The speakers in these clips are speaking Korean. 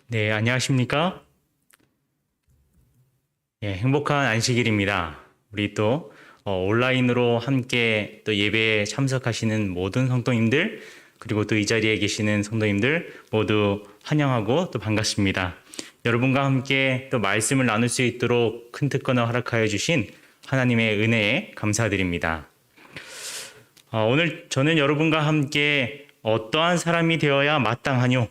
네, 안녕하십니까? 예, 행복한 안식일입니다. 우리 또 온라인으로 함께 또 예배에 참석하시는 모든 성도님들, 그리고 또 이 자리에 계시는 성도님들 모두 환영하고 또 반갑습니다. 여러분과 함께 또 말씀을 나눌 수 있도록 큰 특권을 허락하여 주신 하나님의 은혜에 감사드립니다. 오늘 저는 여러분과 함께 어떠한 사람이 되어야 마땅하뇨?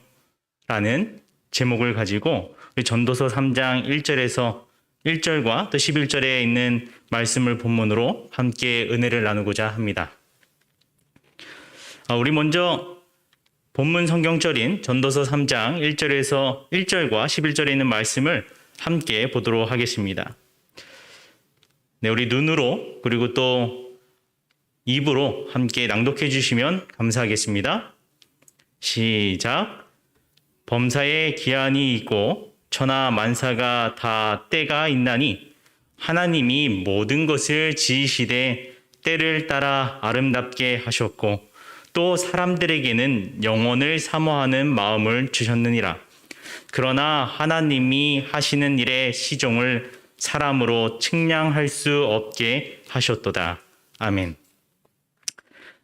라는 제목을 가지고 전도서 3장 1절과 또 11절에 있는 말씀을 본문으로 함께 은혜를 나누고자 합니다. 우리 먼저 본문 성경절인 전도서 3장 1절과 11절에 있는 말씀을 함께 보도록 하겠습니다. 네, 우리 눈으로 그리고 또 입으로 함께 낭독해 주시면 감사하겠습니다. 시작. 범사에 기한이 있고 천하 만사가 다 때가 있나니 하나님이 모든 것을 지으시되 때를 따라 아름답게 하셨고 또 사람들에게는 영원을 사모하는 마음을 주셨느니라. 그러나 하나님이 하시는 일의 시종을 사람으로 측량할 수 없게 하셨도다. 아멘.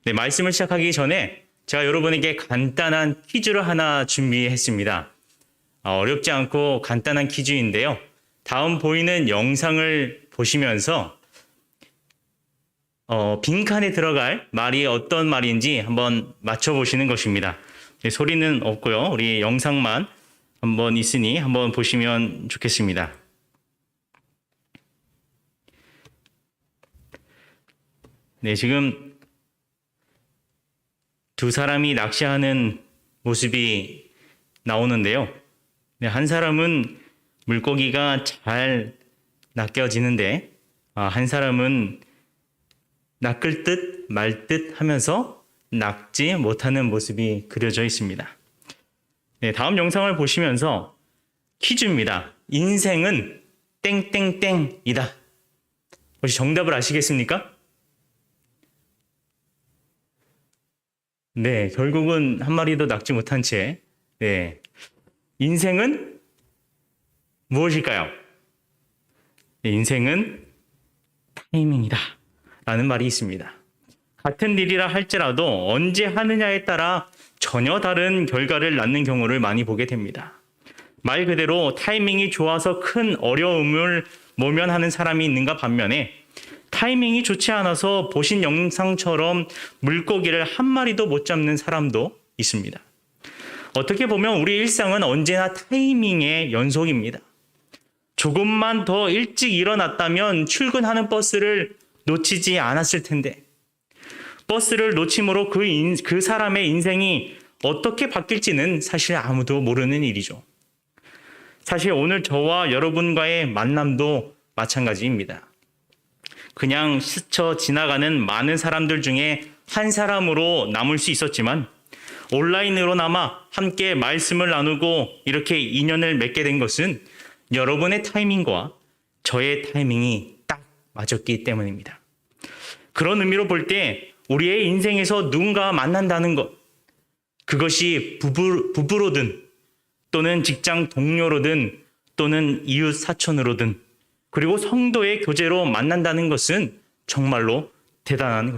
네, 말씀을 시작하기 전에 제가 여러분에게 간단한 퀴즈를 하나 준비했습니다. 어렵지 않고 간단한 퀴즈인데요. 다음 보이는 영상을 보시면서 빈칸에 들어갈 말이 어떤 말인지 한번 맞춰보시는 것입니다. 소리는 없고요. 우리 영상만 한번 있으니 한번 보시면 좋겠습니다. 네, 지금 두 사람이 낚시하는 모습이 나오는데요. 네, 한 사람은 물고기가 잘 낚여지는데 한 사람은 낚을 듯 말 듯 하면서 낚지 못하는 모습이 그려져 있습니다. 네, 다음 영상을 보시면서 퀴즈입니다. 인생은 땡땡땡이다. 혹시 정답을 아시겠습니까? 네, 결국은 한 마리도 낚지 못한 채, 네. 인생은 무엇일까요? 네, 인생은 타이밍이다. 라는 말이 있습니다. 같은 일이라 할지라도 언제 하느냐에 따라 전혀 다른 결과를 낳는 경우를 많이 보게 됩니다. 말 그대로 타이밍이 좋아서 큰 어려움을 모면하는 사람이 있는가 반면에 타이밍이 좋지 않아서 보신 영상처럼 물고기를 한 마리도 못 잡는 사람도 있습니다. 어떻게 보면 우리 일상은 언제나 타이밍의 연속입니다. 조금만 더 일찍 일어났다면 출근하는 버스를 놓치지 않았을 텐데 버스를 놓침으로 그 사람의 인생이 어떻게 바뀔지는 사실 아무도 모르는 일이죠. 사실 오늘 저와 여러분과의 만남도 마찬가지입니다. 그냥 스쳐 지나가는 많은 사람들 중에 한 사람으로 남을 수 있었지만 온라인으로나마 함께 말씀을 나누고 이렇게 인연을 맺게 된 것은 여러분의 타이밍과 저의 타이밍이 딱 맞았기 때문입니다. 그런 의미로 볼 때 우리의 인생에서 누군가와 만난다는 것, 그것이 부부로든 또는 직장 동료로든 또는 이웃 사촌으로든 그리고 성도의 교제로 만난다는 것은 정말로 대단한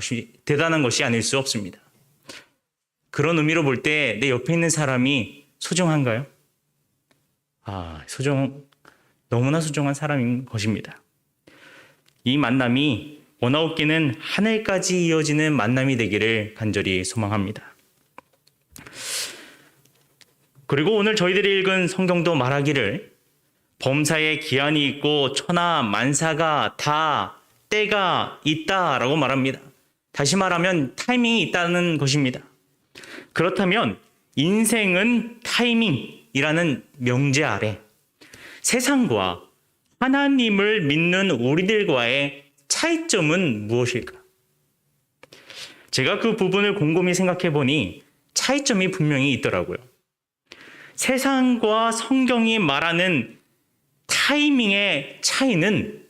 것이 아닐 수 없습니다. 그런 의미로 볼 때 내 옆에 있는 사람이 소중한가요? 너무나 소중한 사람인 것입니다. 이 만남이 원하옵기는 하늘까지 이어지는 만남이 되기를 간절히 소망합니다. 그리고 오늘 저희들이 읽은 성경도 말하기를 범사에 기한이 있고 천하 만사가 다 때가 있다라고 말합니다. 다시 말하면 타이밍이 있다는 것입니다. 그렇다면 인생은 타이밍이라는 명제 아래 세상과 하나님을 믿는 우리들과의 차이점은 무엇일까? 제가 그 부분을 곰곰이 생각해 보니 차이점이 분명히 있더라고요. 세상과 성경이 말하는 타이밍의 차이는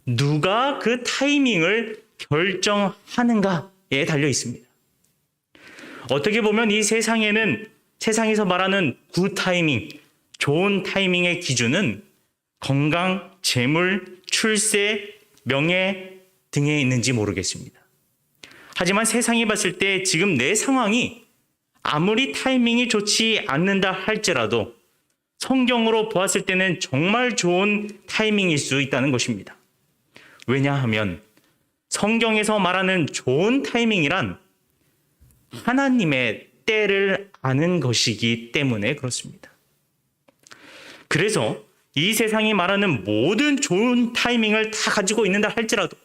누가 그 타이밍을 결정하는가에 달려 있습니다. 어떻게 보면 이 세상에서 말하는 굿 타이밍 좋은 타이밍의 기준은 건강, 재물, 출세, 명예 등에 있는지 모르겠습니다. 하지만 세상이 봤을 때 지금 내 상황이 아무리 타이밍이 좋지 않는다 할지라도 성경으로 보았을 때는 정말 좋은 타이밍일 수 있다는 것입니다. 왜냐하면 성경에서 말하는 좋은 타이밍이란 하나님의 때를 아는 것이기 때문에 그렇습니다. 그래서 이 세상이 말하는 모든 좋은 타이밍을 다 가지고 있는다 할지라도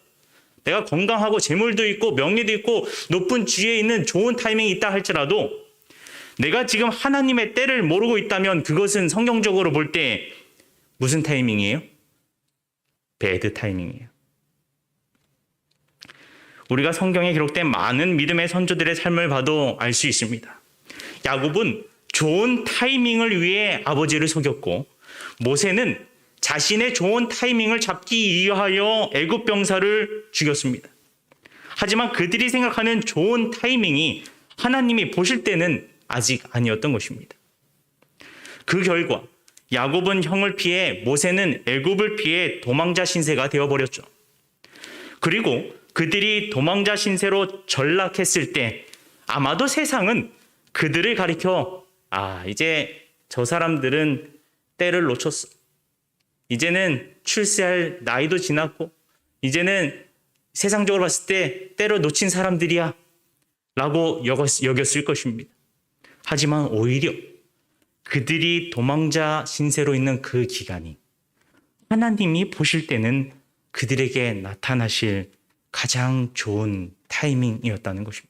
내가 건강하고 재물도 있고 명예도 있고 높은 지위에 있는 좋은 타이밍이 있다 할지라도 내가 지금 하나님의 때를 모르고 있다면 그것은 성경적으로 볼 때 무슨 타이밍이에요? 배드 타이밍이에요. 우리가 성경에 기록된 많은 믿음의 선조들의 삶을 봐도 알 수 있습니다. 야곱은 좋은 타이밍을 위해 아버지를 속였고 모세는 자신의 좋은 타이밍을 잡기 위하여 애굽 병사를 죽였습니다. 하지만 그들이 생각하는 좋은 타이밍이 하나님이 보실 때는 아직 아니었던 것입니다. 그 결과 야곱은 형을 피해 모세는 애굽을 피해 도망자 신세가 되어버렸죠. 그리고 그들이 도망자 신세로 전락했을 때 아마도 세상은 그들을 가리켜 이제 저 사람들은 때를 놓쳤어. 이제는 출세할 나이도 지났고 이제는 세상적으로 봤을 때 때를 놓친 사람들이야 라고 여겼을 것입니다. 하지만 오히려 그들이 도망자 신세로 있는 그 기간이 하나님이 보실 때는 그들에게 나타나실 가장 좋은 타이밍이었다는 것입니다.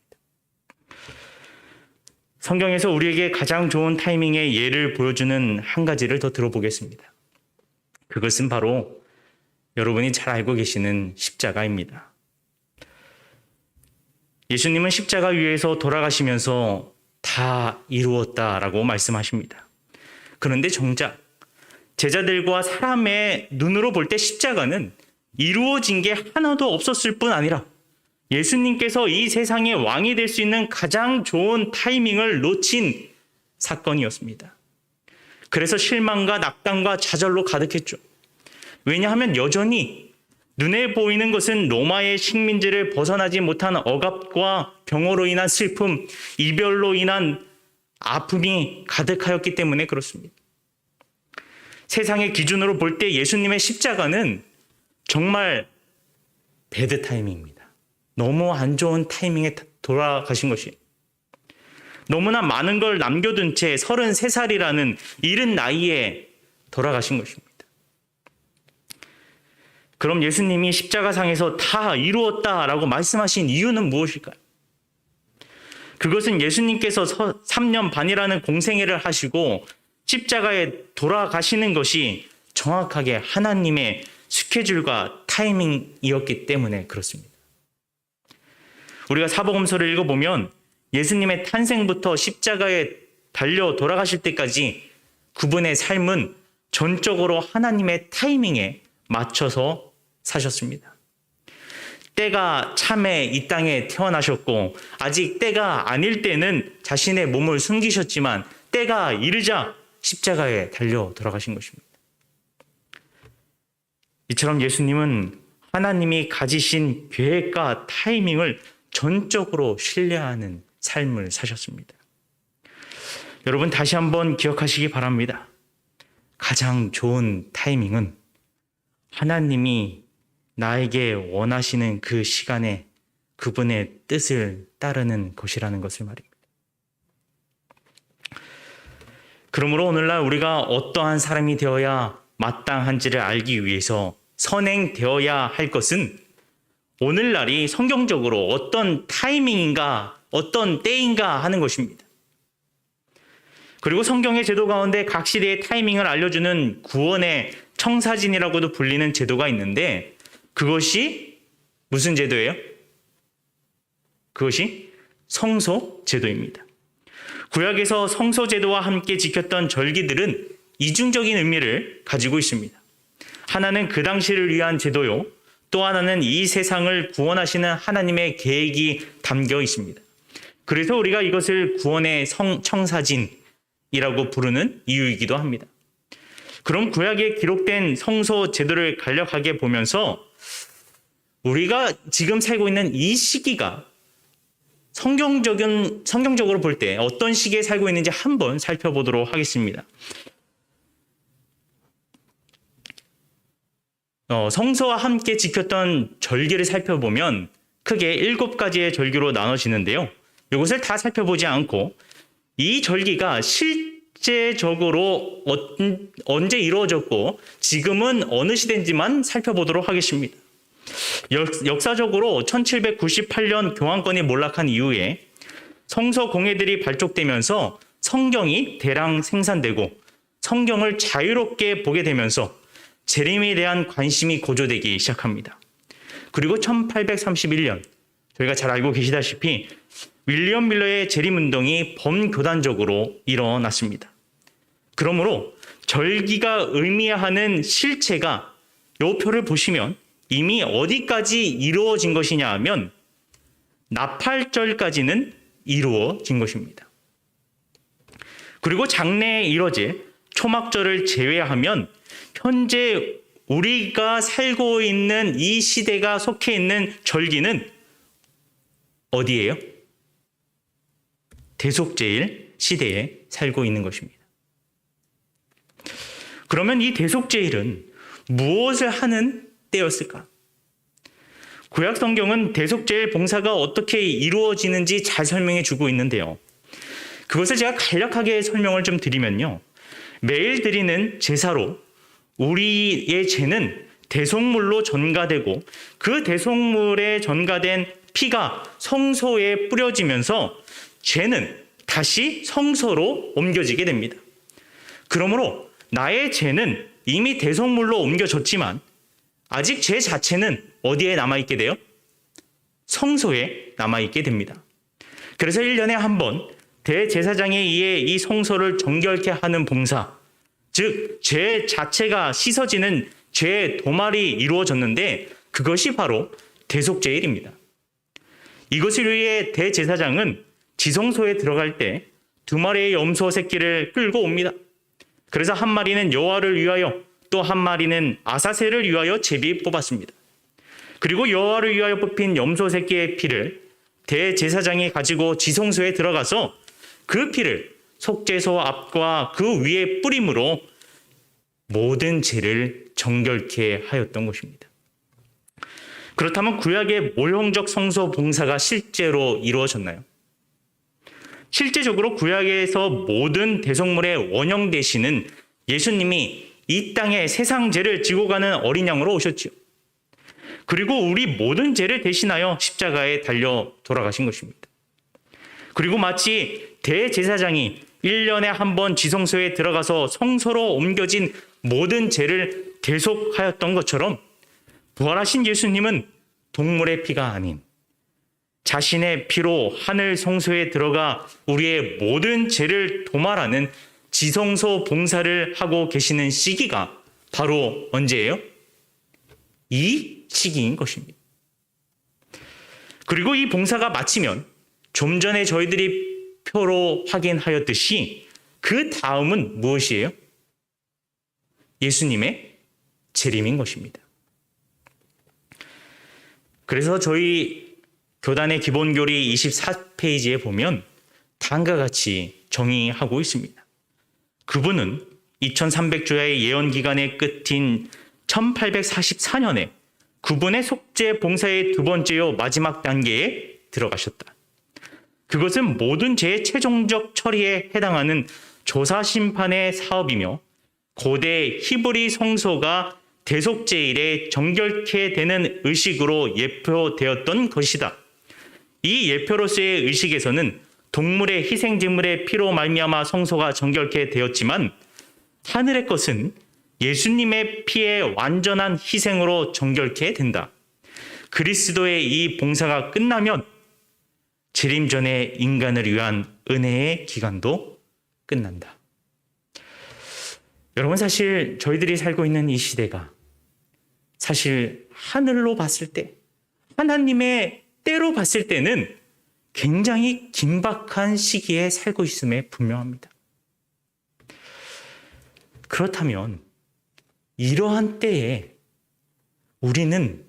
성경에서 우리에게 가장 좋은 타이밍의 예를 보여주는 한 가지를 더 들어보겠습니다. 그것은 바로 여러분이 잘 알고 계시는 십자가입니다. 예수님은 십자가 위에서 돌아가시면서 다 이루었다라고 말씀하십니다. 그런데 정작 제자들과 사람의 눈으로 볼 때 십자가는 이루어진 게 하나도 없었을 뿐 아니라 예수님께서 이 세상의 왕이 될 수 있는 가장 좋은 타이밍을 놓친 사건이었습니다. 그래서 실망과 낙담과 좌절로 가득했죠. 왜냐하면 여전히 눈에 보이는 것은 로마의 식민지를 벗어나지 못한 억압과 병으로 인한 슬픔, 이별로 인한 아픔이 가득하였기 때문에 그렇습니다. 세상의 기준으로 볼 때 예수님의 십자가는 정말 배드 타이밍입니다. 너무 안 좋은 타이밍에 돌아가신 것이 너무나 많은 걸 남겨둔 채 33살이라는 이른 나이에 돌아가신 것입니다. 그럼 예수님이 십자가상에서 다 이루었다라고 말씀하신 이유는 무엇일까요? 그것은 예수님께서 3년 반이라는 공생애를 하시고 십자가에 돌아가시는 것이 정확하게 하나님의 스케줄과 타이밍이었기 때문에 그렇습니다. 우리가 사복음서를 읽어보면 예수님의 탄생부터 십자가에 달려 돌아가실 때까지 그분의 삶은 전적으로 하나님의 타이밍에 맞춰서 사셨습니다. 때가 참에 이 땅에 태어나셨고 아직 때가 아닐 때는 자신의 몸을 숨기셨지만 때가 이르자 십자가에 달려 돌아가신 것입니다. 이처럼 예수님은 하나님이 가지신 계획과 타이밍을 전적으로 신뢰하는 삶을 사셨습니다. 여러분 다시 한번 기억하시기 바랍니다. 가장 좋은 타이밍은 하나님이 나에게 원하시는 그 시간에 그분의 뜻을 따르는 것이라는 것을 말입니다. 그러므로 오늘날 우리가 어떠한 사람이 되어야 마땅한지를 알기 위해서 선행되어야 할 것은 오늘날이 성경적으로 어떤 타이밍인가 어떤 때인가 하는 것입니다. 그리고 성경의 제도 가운데 각 시대의 타이밍을 알려주는 구원의 청사진이라고도 불리는 제도가 있는데 그것이 무슨 제도예요? 그것이 성소 제도입니다. 구약에서 성소 제도와 함께 지켰던 절기들은 이중적인 의미를 가지고 있습니다. 하나는 그 당시를 위한 제도요, 또 하나는 이 세상을 구원하시는 하나님의 계획이 담겨 있습니다. 그래서 우리가 이것을 구원의 청사진이라고 부르는 이유이기도 합니다. 그럼 구약에 기록된 성소 제도를 간략하게 보면서 우리가 지금 살고 있는 이 시기가 성경적으로 볼 때 어떤 시기에 살고 있는지 한번 살펴보도록 하겠습니다. 성서와 함께 지켰던 절기를 살펴보면 크게 7가지의 절기로 나눠지는데요. 이것을 다 살펴보지 않고 이 절기가 실제적으로 언제 이루어졌고 지금은 어느 시대인지만 살펴보도록 하겠습니다. 역사적으로 1798년 교황권이 몰락한 이후에 성서 공예들이 발족되면서 성경이 대량 생산되고 성경을 자유롭게 보게 되면서 재림에 대한 관심이 고조되기 시작합니다. 그리고 1831년 저희가 잘 알고 계시다시피 윌리엄 밀러의 재림운동이 범교단적으로 일어났습니다. 그러므로 절기가 의미하는 실체가 이 표를 보시면 이미 어디까지 이루어진 것이냐 하면 나팔절까지는 이루어진 것입니다. 그리고 장래에 이뤄질 초막절을 제외하면 현재 우리가 살고 있는 이 시대가 속해 있는 절기는 어디예요? 대속제일 시대에 살고 있는 것입니다. 그러면 이 대속제일은 무엇을 하는 때였을까? 구약 성경은 대속제일 봉사가 어떻게 이루어지는지 잘 설명해 주고 있는데요. 그것을 제가 간략하게 설명을 좀 드리면요. 매일 드리는 제사로 우리의 죄는 대속물로 전가되고 그 대속물에 전가된 피가 성소에 뿌려지면서 죄는 다시 성소로 옮겨지게 됩니다. 그러므로 나의 죄는 이미 대속물로 옮겨졌지만 아직 죄 자체는 어디에 남아있게 돼요? 성소에 남아있게 됩니다. 그래서 1년에 한 번 대제사장에 의해 이 성소를 정결케 하는 봉사, 즉 죄 자체가 씻어지는 죄 도말이 이루어졌는데 그것이 바로 대속제일입니다. 이것을 위해 대제사장은 지성소에 들어갈 때 2마리의 염소 새끼를 끌고 옵니다. 그래서 한 마리는 여호와를 위하여 또 한 마리는 아사셀을 위하여 제비 뽑았습니다. 그리고 여호와를 위하여 뽑힌 염소 새끼의 피를 대제사장이 가지고 지성소에 들어가서 그 피를 속죄소 앞과 그 위에 뿌림으로 모든 죄를 정결케 하였던 것입니다. 그렇다면 구약의 모형적 성소 봉사가 실제로 이루어졌나요? 실제적으로 구약에서 모든 대속물의 원형 되시는 예수님이 이 땅에 세상 죄를 지고 가는 어린 양으로 오셨지요. 그리고 우리 모든 죄를 대신하여 십자가에 달려 돌아가신 것입니다. 그리고 마치 대제사장이 1년에 한 번 지성소에 들어가서 성소로 옮겨진 모든 죄를 대속하였던 것처럼 부활하신 예수님은 동물의 피가 아닌 자신의 피로 하늘 성소에 들어가 우리의 모든 죄를 도말하는 지성소 봉사를 하고 계시는 시기가 바로 언제예요? 이 시기인 것입니다. 그리고 이 봉사가 마치면 좀 전에 저희들이 표로 확인하였듯이 그 다음은 무엇이에요? 예수님의 재림인 것입니다. 그래서 저희 교단의 기본교리 24페이지에 보면 다음과 같이 정의하고 있습니다. 그분은 2300주야의 예언기간의 끝인 1844년에 그분의 속죄 봉사의 2번째요 마지막 단계에 들어가셨다. 그것은 모든 죄의 최종적 처리에 해당하는 조사심판의 사업이며 고대 히브리 성소가 대속제일에 정결케 되는 의식으로 예표되었던 것이다. 이 예표로서의 의식에서는 동물의 희생제물의 피로 말미암아 성소가 정결케 되었지만 하늘의 것은 예수님의 피의 완전한 희생으로 정결케 된다. 그리스도의 이 봉사가 끝나면 재림 전에 인간을 위한 은혜의 기간도 끝난다. 여러분, 사실 저희들이 살고 있는 이 시대가 사실 하늘로 봤을 때, 하나님의 때로 봤을 때는 굉장히 긴박한 시기에 살고 있음에 분명합니다. 그렇다면 이러한 때에 우리는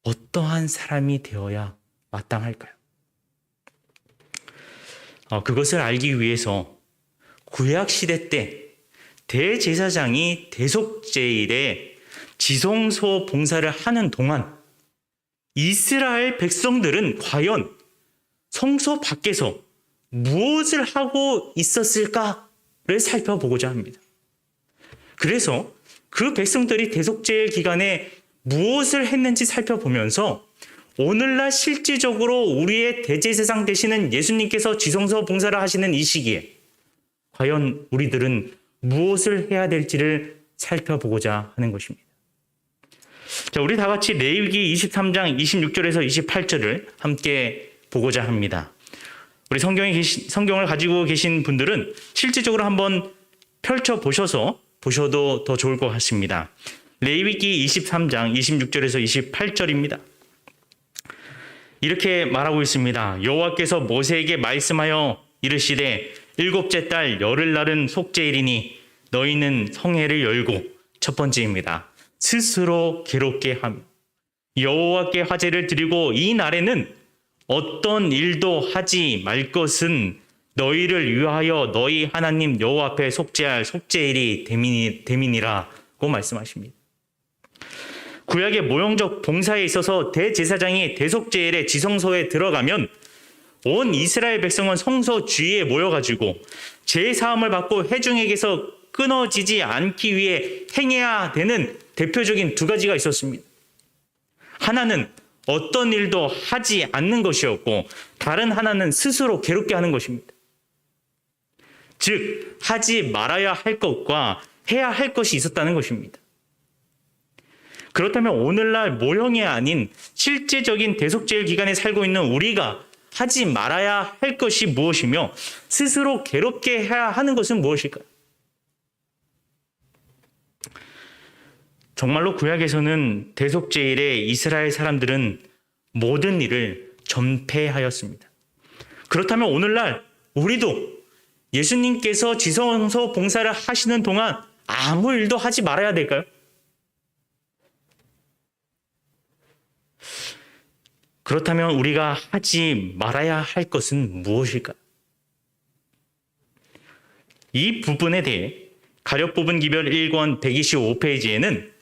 어떠한 사람이 되어야 마땅할까요? 그것을 알기 위해서 구약시대 때 대제사장이 대속제일에 지성소 봉사를 하는 동안 이스라엘 백성들은 과연 성소 밖에서 무엇을 하고 있었을까를 살펴보고자 합니다. 그래서 그 백성들이 대속제일 기간에 무엇을 했는지 살펴보면서 오늘날 실질적으로 우리의 대제사장 되시는 예수님께서 지성소 봉사를 하시는 이 시기에 과연 우리들은 무엇을 해야 될지를 살펴보고자 하는 것입니다. 자, 우리 다 같이 레위기 23장 26절에서 28절을 함께 보고자 합니다. 우리 성경을 가지고 계신 분들은 실질적으로 한번 보셔도 더 좋을 것 같습니다. 레위기 23장 26절에서 28절입니다. 이렇게 말하고 있습니다. 여호와께서 모세에게 말씀하여 이르시되 일곱째 달 열흘날은 속죄일이니 너희는 성회를 열고, 첫 번째입니다, 스스로 괴롭게 하며 여호와께 화제를 드리고 이 날에는 어떤 일도 하지 말 것은 너희를 위하여 너희 하나님 여호와 앞에 속죄할 속죄일이 됨이니라고 말씀하십니다. 구약의 모형적 봉사에 있어서 대제사장이 대속제일의 지성소에 들어가면 온 이스라엘 백성은 성소 주위에 모여가지고 제사함을 받고 회중에게서 끊어지지 않기 위해 행해야 되는 대표적인 두 가지가 있었습니다. 하나는 어떤 일도 하지 않는 것이었고, 다른 하나는 스스로 괴롭게 하는 것입니다. 즉 하지 말아야 할 것과 해야 할 것이 있었다는 것입니다. 그렇다면 오늘날 모형이 아닌 실제적인 대속제일 기간에 살고 있는 우리가 하지 말아야 할 것이 무엇이며 스스로 괴롭게 해야 하는 것은 무엇일까요? 정말로 구약에서는 대속제일에 이스라엘 사람들은 모든 일을 전폐하였습니다. 그렇다면 오늘날 우리도 예수님께서 지성소 봉사를 하시는 동안 아무 일도 하지 말아야 될까요? 그렇다면 우리가 하지 말아야 할 것은 무엇일까요? 이 부분에 대해 가력부분 기별 1권 125페이지에는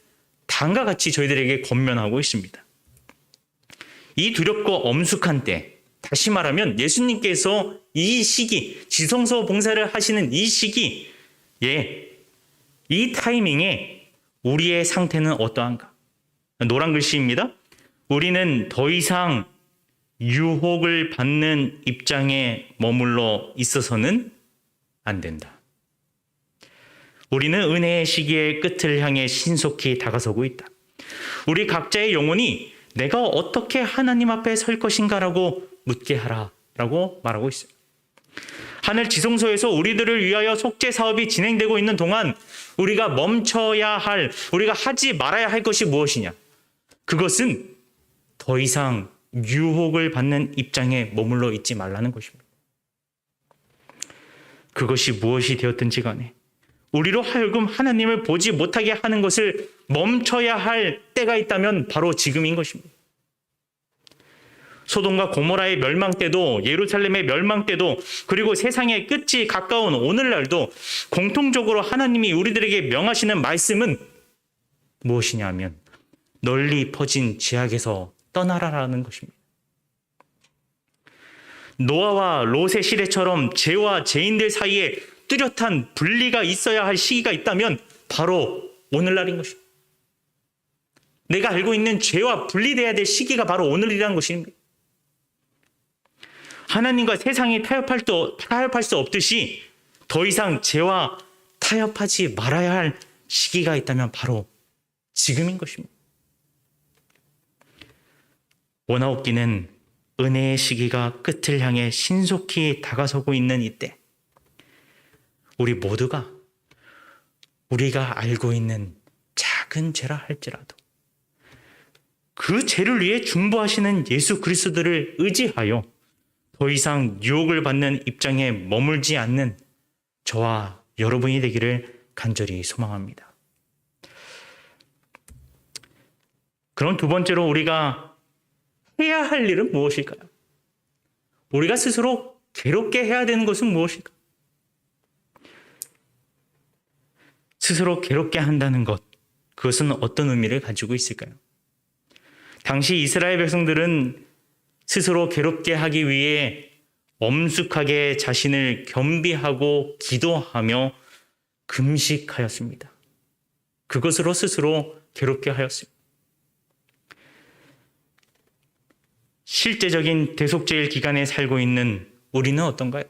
다음과 같이 저희들에게 권면하고 있습니다. 이 두렵고 엄숙한 때, 다시 말하면 예수님께서 이 시기, 지성소 봉사를 하시는 이 시기에, 이 타이밍에 우리의 상태는 어떠한가? 노란 글씨입니다. 우리는 더 이상 유혹을 받는 입장에 머물러 있어서는 안 된다. 우리는 은혜의 시기의 끝을 향해 신속히 다가서고 있다. 우리 각자의 영혼이 내가 어떻게 하나님 앞에 설 것인가라고 묻게 하라라고 말하고 있습니다. 하늘 지성소에서 우리들을 위하여 속죄 사업이 진행되고 있는 동안 우리가 멈춰야 할, 우리가 하지 말아야 할 것이 무엇이냐? 그것은 더 이상 유혹을 받는 입장에 머물러 있지 말라는 것입니다. 그것이 무엇이 되었든지 간에 우리로 하여금 하나님을 보지 못하게 하는 것을 멈춰야 할 때가 있다면 바로 지금인 것입니다. 소돔과 고모라의 멸망 때도, 예루살렘의 멸망 때도, 그리고 세상의 끝이 가까운 오늘날도 공통적으로 하나님이 우리들에게 명하시는 말씀은 무엇이냐면 널리 퍼진 죄악에서 떠나라라는 것입니다. 노아와 롯의 시대처럼 죄와 죄인들 사이에 뚜렷한 분리가 있어야 할 시기가 있다면 바로 오늘날인 것입니다. 내가 알고 있는 죄와 분리돼야 될 시기가 바로 오늘이라는 것입니다. 하나님과 세상이 타협할 수 없듯이 더 이상 죄와 타협하지 말아야 할 시기가 있다면 바로 지금인 것입니다. 원하옵기는 은혜의 시기가 끝을 향해 신속히 다가서고 있는 이때, 우리 모두가 우리가 알고 있는 작은 죄라 할지라도 그 죄를 위해 중보하시는 예수 그리스도를 의지하여 더 이상 유혹을 받는 입장에 머물지 않는 저와 여러분이 되기를 간절히 소망합니다. 그럼 두 번째로 우리가 해야 할 일은 무엇일까요? 우리가 스스로 괴롭게 해야 되는 것은 무엇일까? 스스로 괴롭게 한다는 것, 그것은 어떤 의미를 가지고 있을까요? 당시 이스라엘 백성들은 스스로 괴롭게 하기 위해 엄숙하게 자신을 겸비하고 기도하며 금식하였습니다. 그것으로 스스로 괴롭게 하였습니다. 실제적인 대속죄일 기간에 살고 있는 우리는 어떤가요?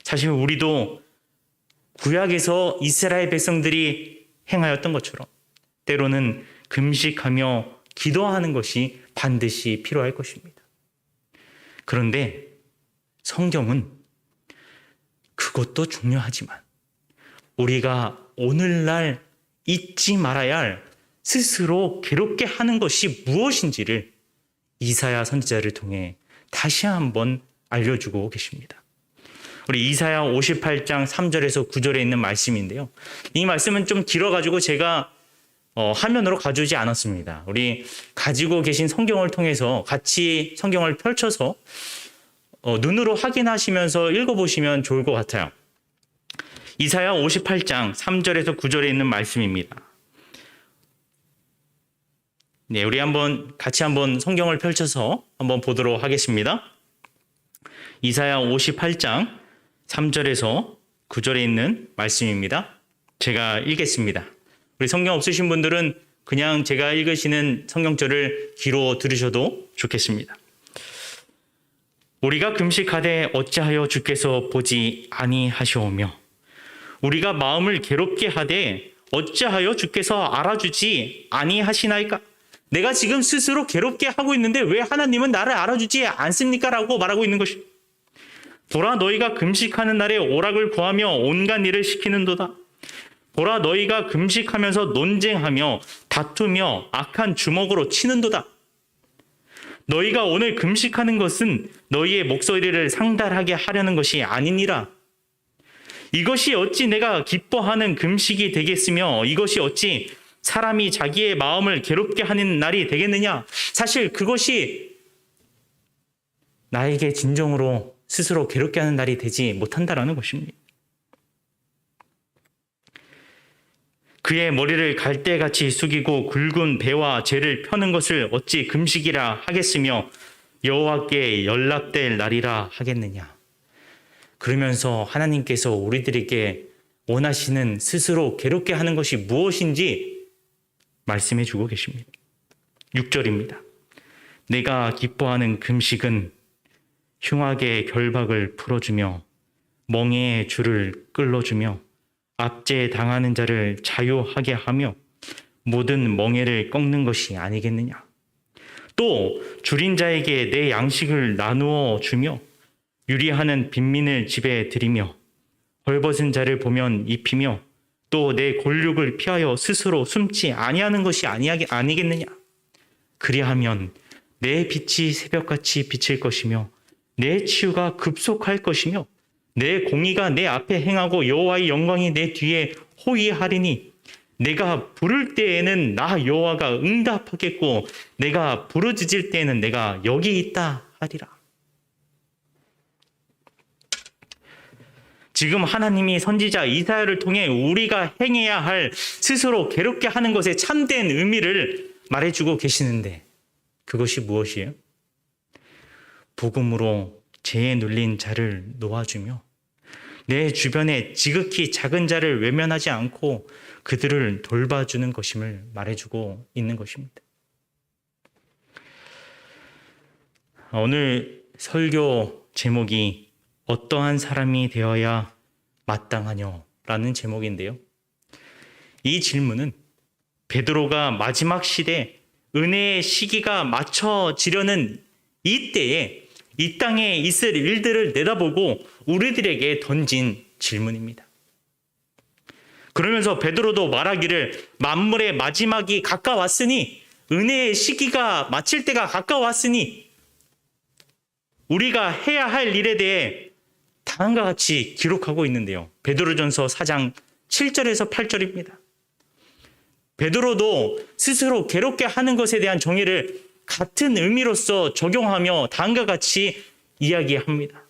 사실 우리도 구약에서 이스라엘 백성들이 행하였던 것처럼 때로는 금식하며 기도하는 것이 반드시 필요할 것입니다. 그런데 성경은 그것도 중요하지만 우리가 오늘날 잊지 말아야 할 스스로 괴롭게 하는 것이 무엇인지를 이사야 선지자를 통해 다시 한번 알려주고 계십니다. 우리 이사야 58장 3절에서 9절에 있는 말씀인데요. 이 말씀은 좀 길어가지고 제가 화면으로 가져오지 않았습니다. 우리 가지고 계신 성경을 통해서 같이 성경을 펼쳐서 눈으로 확인하시면서 읽어보시면 좋을 것 같아요. 이사야 58장 3절에서 9절에 있는 말씀입니다. 네, 우리 같이 한번 성경을 펼쳐서 한번 보도록 하겠습니다. 이사야 58장 3절에서 9절에 있는 말씀입니다. 제가 읽겠습니다. 우리 성경 없으신 분들은 그냥 제가 읽으시는 성경절을 귀로 들으셔도 좋겠습니다. 우리가 금식하되 어찌하여 주께서 보지 아니하시오며 우리가 마음을 괴롭게 하되 어찌하여 주께서 알아주지 아니하시나이까? 내가 지금 스스로 괴롭게 하고 있는데 왜 하나님은 나를 알아주지 않습니까? 라고 말하고 있는 것입니다. 보라, 너희가 금식하는 날에 오락을 구하며 온갖 일을 시키는도다. 보라, 너희가 금식하면서 논쟁하며 다투며 악한 주먹으로 치는도다. 너희가 오늘 금식하는 것은 너희의 목소리를 상달하게 하려는 것이 아니니라. 이것이 어찌 내가 기뻐하는 금식이 되겠으며 이것이 어찌 사람이 자기의 마음을 괴롭게 하는 날이 되겠느냐. 사실 그것이 나에게 진정으로 스스로 괴롭게 하는 날이 되지 못한다라는 것입니다. 그의 머리를 갈대같이 숙이고 굵은 배와 죄를 펴는 것을 어찌 금식이라 하겠으며 여호와께 연락될 날이라 하겠느냐. 그러면서 하나님께서 우리들에게 원하시는 스스로 괴롭게 하는 것이 무엇인지 말씀해 주고 계십니다. 6절입니다. 내가 기뻐하는 금식은 흉악의 결박을 풀어주며 멍에의 줄을 끌어주며 압제 당하는 자를 자유하게 하며 모든 멍에를 꺾는 것이 아니겠느냐. 또 줄인 자에게 내 양식을 나누어 주며 유리하는 빈민을 집에 들이며 헐벗은 자를 보면 입히며 또 내 골육을 피하여 스스로 숨지 아니하는 것이 아니겠느냐. 그리하면 내 빛이 새벽같이 비칠 것이며 내 치유가 급속할 것이며 내 공의가 내 앞에 행하고 여호와의 영광이 내 뒤에 호위하리니 내가 부를 때에는 나 여호와가 응답하겠고 내가 부르짖을 때에는 내가 여기 있다 하리라. 지금 하나님이 선지자 이사야를 통해 우리가 행해야 할 스스로 괴롭게 하는 것에 참된 의미를 말해주고 계시는데 그것이 무엇이에요? 복음으로 죄에 눌린 자를 놓아주며 내 주변에 지극히 작은 자를 외면하지 않고 그들을 돌봐주는 것임을 말해주고 있는 것입니다. 오늘 설교 제목이 어떠한 사람이 되어야 마땅하뇨라는 제목인데요. 이 질문은 베드로가 마지막 시대 은혜의 시기가 맞춰지려는 이때에 이 땅에 있을 일들을 내다보고 우리들에게 던진 질문입니다. 그러면서 베드로도 말하기를 만물의 마지막이 가까웠으니 은혜의 시기가 마칠 때가 가까웠으니 우리가 해야 할 일에 대해 다음과 같이 기록하고 있는데요. 베드로전서 4장 7절에서 8절입니다. 베드로도 스스로 괴롭게 하는 것에 대한 정의를 같은 의미로서 적용하며 다음과 같이 이야기합니다.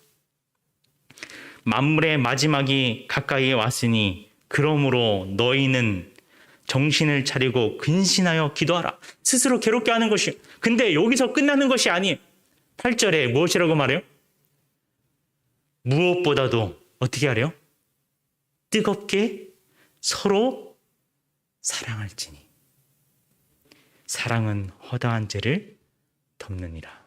만물의 마지막이 가까이 왔으니 그러므로 너희는 정신을 차리고 근신하여 기도하라. 스스로 괴롭게 하는 것이. 근데 여기서 끝나는 것이 아니에요. 8절에 무엇이라고 말해요? 무엇보다도 어떻게 하래요? 뜨겁게 서로 사랑할지니 사랑은 허다한 죄를 덮느니라.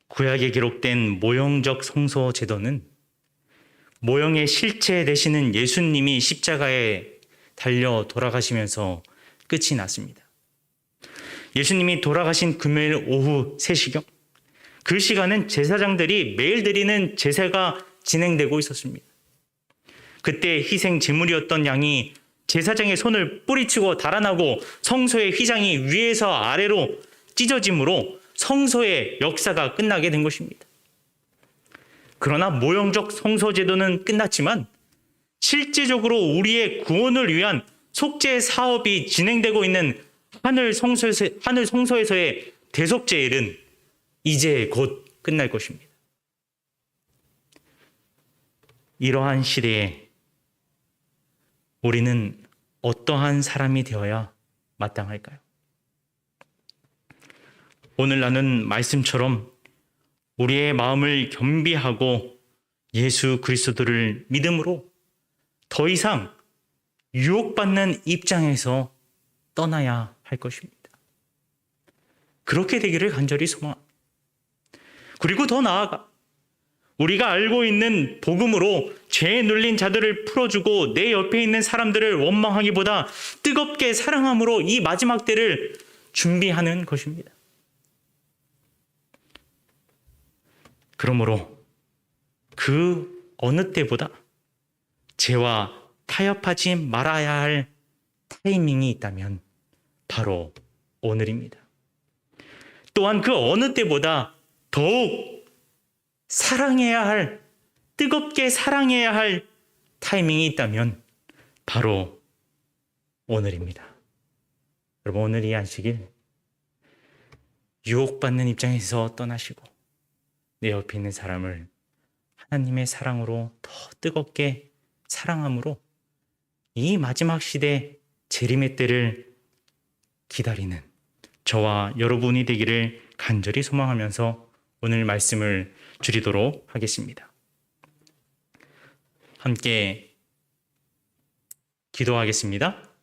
구약에 기록된 모형적 성소 제도는 모형의 실체 되시는 예수님이 십자가에 달려 돌아가시면서 끝이 났습니다. 예수님이 돌아가신 금요일 오후 3시경, 그 시간은 제사장들이 매일 드리는 제사가 진행되고 있었습니다. 그때 희생 제물이었던 양이 제사장의 손을 뿌리치고 달아나고 성소의 휘장이 위에서 아래로 찢어짐으로 성소의 역사가 끝나게 된 것입니다. 그러나 모형적 성소 제도는 끝났지만 실제적으로 우리의 구원을 위한 속죄 사업이 진행되고 있는 하늘 성소에서의 대속죄 일은 이제 곧 끝날 것입니다. 이러한 시대에 우리는 어떠한 사람이 되어야 마땅할까요? 오늘 나눈 말씀처럼 우리의 마음을 겸비하고 예수 그리스도를 믿음으로 더 이상 유혹받는 입장에서 떠나야 할 것입니다. 그렇게 되기를 간절히 소망합니다. 그리고 더 나아가 우리가 알고 있는 복음으로 죄에 눌린 자들을 풀어주고 내 옆에 있는 사람들을 원망하기보다 뜨겁게 사랑함으로 이 마지막 때를 준비하는 것입니다. 그러므로 그 어느 때보다 죄와 타협하지 말아야 할 타이밍이 있다면 바로 오늘입니다. 또한 그 어느 때보다 더욱 사랑해야 할, 뜨겁게 사랑해야 할 타이밍이 있다면 바로 오늘입니다. 여러분, 오늘 이 안식일 유혹받는 입장에서 떠나시고 내 옆에 있는 사람을 하나님의 사랑으로 더 뜨겁게 사랑함으로 이 마지막 시대 재림의 때를 기다리는 저와 여러분이 되기를 간절히 소망하면서 오늘 말씀을 줄이도록 하겠습니다. 함께 기도하겠습니다.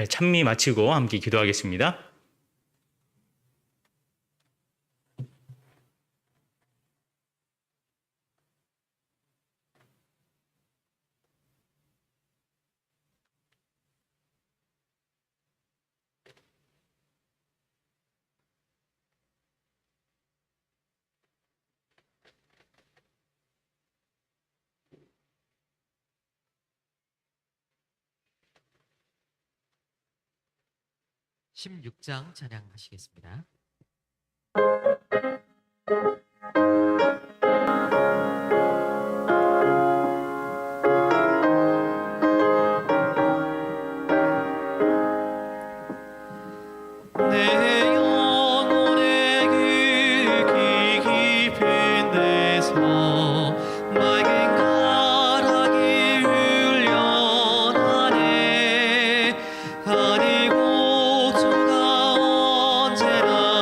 찬미 마치고 함께 기도하겠습니다. (16장) 찬양하시겠습니다. 아니고 주가 언제나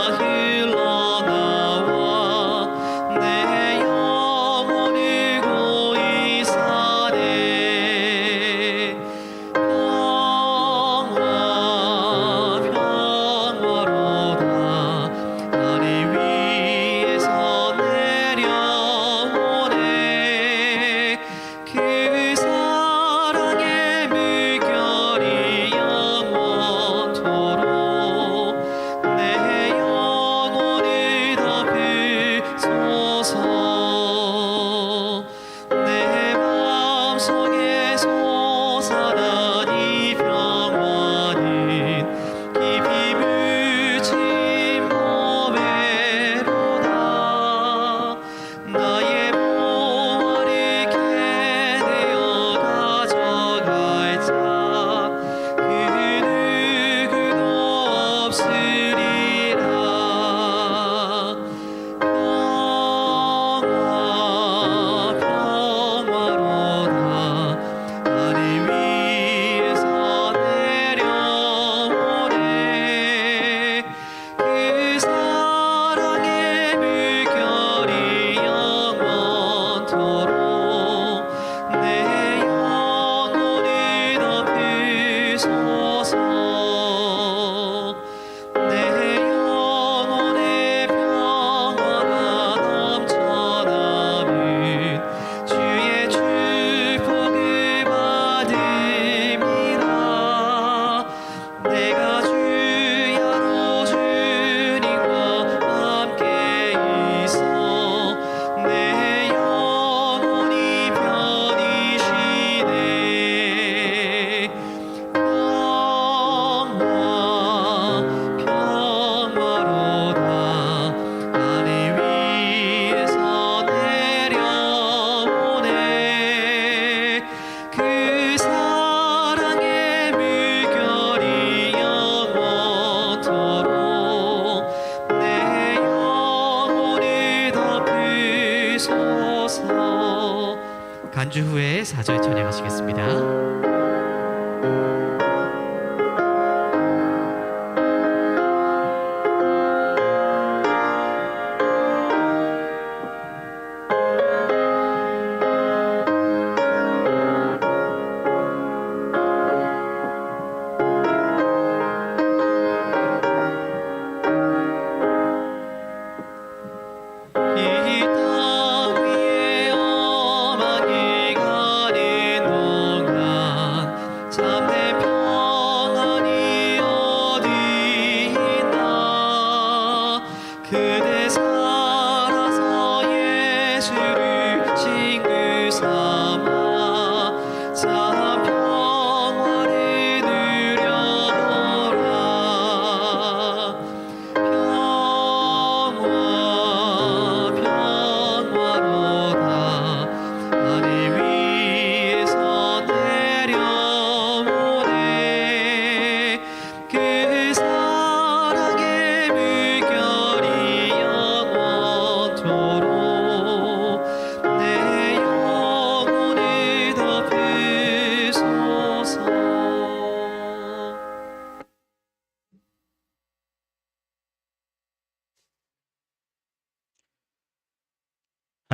주옵소서. 간주 후에 4절 찬양하시겠습니다.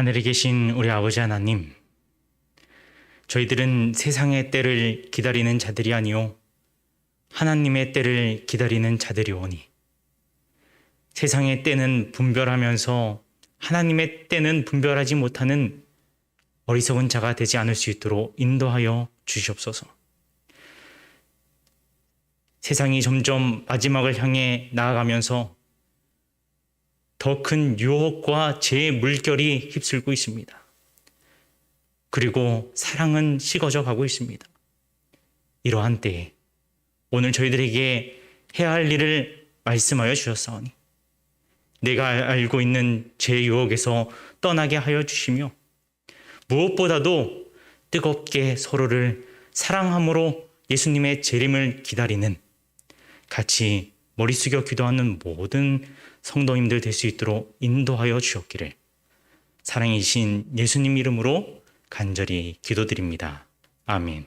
하늘에 계신 우리 아버지 하나님, 저희들은 세상의 때를 기다리는 자들이 아니요 하나님의 때를 기다리는 자들이오니, 세상의 때는 분별하면서 하나님의 때는 분별하지 못하는 어리석은 자가 되지 않을 수 있도록 인도하여 주시옵소서. 세상이 점점 마지막을 향해 나아가면서 더 큰 유혹과 죄의 물결이 휩쓸고 있습니다. 그리고 사랑은 식어져 가고 있습니다. 이러한 때에 오늘 저희들에게 해야 할 일을 말씀하여 주셨사오니 내가 알고 있는 죄의 유혹에서 떠나게 하여 주시며, 무엇보다도 뜨겁게 서로를 사랑함으로 예수님의 재림을 기다리는, 같이 머리 숙여 기도하는 모든 성도님들 될 수 있도록 인도하여 주셨기를 사랑이신 예수님 이름으로 간절히 기도드립니다. 아멘.